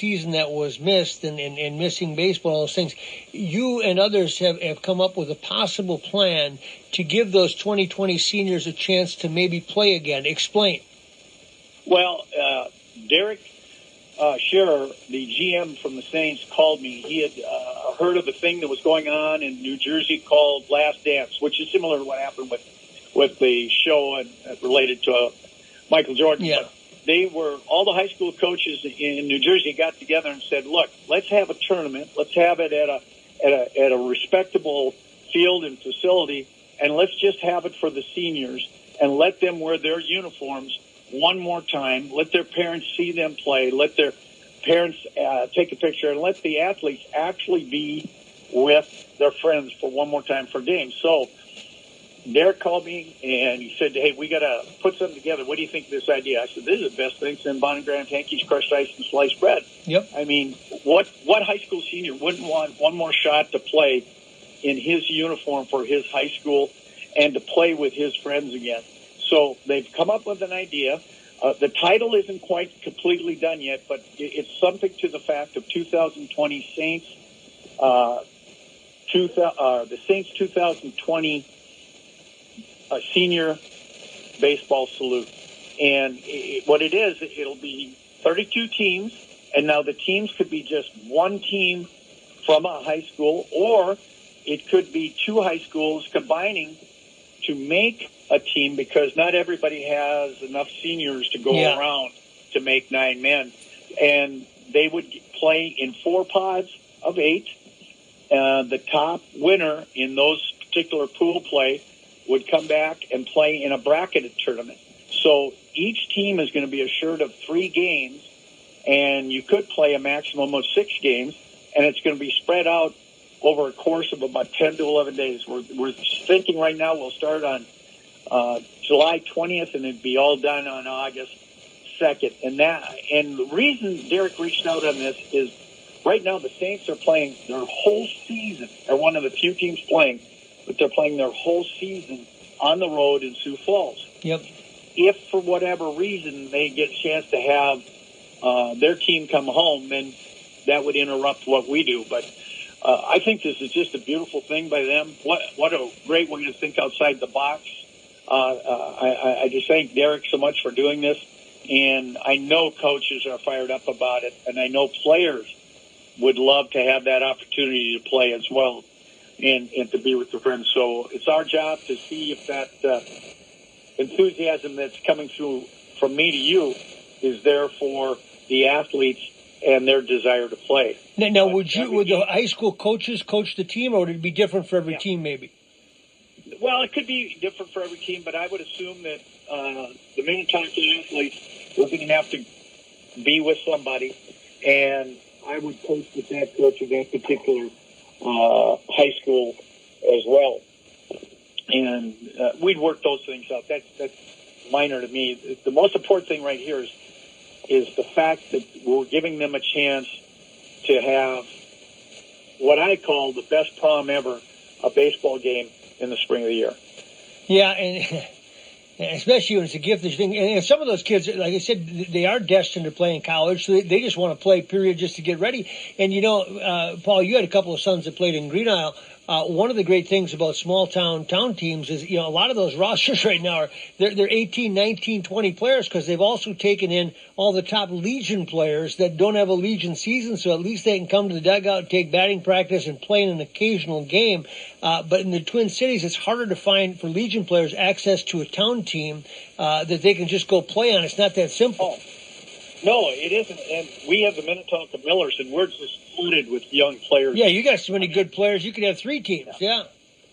season that was missed and missing baseball, all those things, you and others have come up with a possible plan to give those 2020 seniors a chance to maybe play again. Explain. Well, Derek Scherer, the GM from the Saints, called me. He had heard of a thing that was going on in New Jersey called Last Dance, which is similar to what happened with the show and related to Michael Jordan. Yeah. But all the high school coaches in New Jersey got together and said, look, let's have a tournament. Let's have it at a respectable field and facility, and let's just have it for the seniors and let them wear their uniforms one more time. Let their parents see them play. Let their parents take a picture, and let the athletes actually be with their friends for one more time for games. So Derek called me, and he said, hey, we got to put something together. What do you think of this idea? I said, this is the best thing since Bon and Graham Hankies, crushed ice, and sliced bread. Yep. I mean, what high school senior wouldn't want one more shot to play in his uniform for his high school and to play with his friends again? So they've come up with an idea. The title isn't quite completely done yet, but it's something to the fact of 2020 Saints, the Saints 2020 Senior Baseball Salute. And what it is, it'll be 32 teams, and now the teams could be just one team from a high school, or it could be two high schools combining to make a team, because not everybody has enough seniors to go around to make 9 men. And they would play in 4 pods of 8. The top winner in those particular pool play would come back and play in a bracketed tournament. So each team is going to be assured of 3 games, and you could play a maximum of 6 games, and it's going to be spread out over a course of about 10 to 11 days. We're thinking right now we'll start on July 20th, and it'd be all done on August 2nd. And the reason Derek reached out on this is right now the Saints are playing their whole season. They're one of the few teams playing, but they're playing their whole season on the road in Sioux Falls. Yep. If for whatever reason they get a chance to have their team come home, then that would interrupt what we do. But I think this is just a beautiful thing by them. What a great way to think outside the box. I just thank Derek so much for doing this, and I know coaches are fired up about it, and I know players would love to have that opportunity to play as well and to be with their friends. So it's our job to see if that enthusiasm that's coming through from me to you is there for the athletes and their desire to play. Now would the high school coaches coach the team, or would it be different for every team maybe? Well, it could be different for every team, but I would assume that the Minnetonka athletes are going to have to be with somebody, and I would coach with that coach of that particular high school as well. And we'd work those things out. That's minor to me. The most important thing right here is the fact that we're giving them a chance to have what I call the best prom ever, a baseball game in the spring of the year. Yeah, and especially when it's a gifted thing. And some of those kids, like I said, they are destined to play in college, so they just want to play, period, just to get ready. And, Paul, you had a couple of sons that played in Green Isle. One of the great things about small town teams is, a lot of those rosters right now they're 18, 19, 20 players, because they've also taken in all the top Legion players that don't have a Legion season, so at least they can come to the dugout, take batting practice, and play in an occasional game. But in the Twin Cities, it's harder to find for Legion players access to a town team that they can just go play on. It's not that simple. Oh. No, it isn't. And we have the Minnetonka Millers, and we're just flooded with young players. Yeah, you got so many good players. You could have 3 teams. Yeah.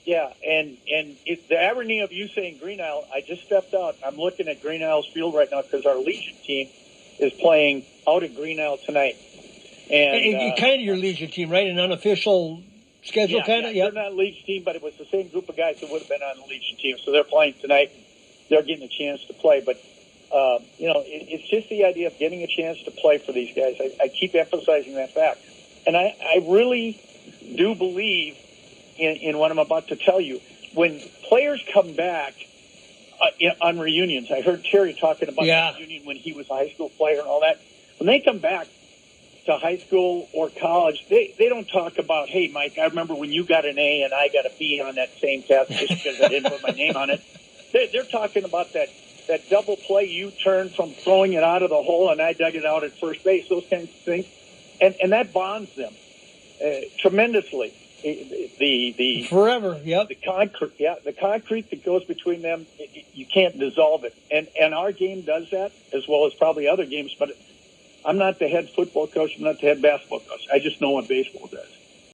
Yeah, and it's the irony of you saying Green Isle. I just stepped out. I'm looking at Green Isle's field right now because our Legion team is playing out at Green Isle tonight. And kind of your Legion team, right? An unofficial schedule, kind of. Yeah, they're not a Legion team, but it was the same group of guys that would have been on the Legion team. So they're playing tonight. They're getting a chance to play, but. It's just the idea of getting a chance to play for these guys. I keep emphasizing that fact. And I really do believe in what I'm about to tell you. When players come back on reunions, I heard Terry talking about the reunion when he was a high school player and all that. When they come back, to high school or college, they don't talk about, hey, Mike, I remember when you got an A and I got a B on that same test just because I didn't put my name on it. They're talking about that double play you turned from throwing it out of the hole and I dug it out at first base, those kinds of things. And that bonds them tremendously. The forever, yep. The concrete that goes between them, you can't dissolve it. And our game does that, as well as probably other games, but I'm not the head football coach, I'm not the head basketball coach. I just know what baseball does.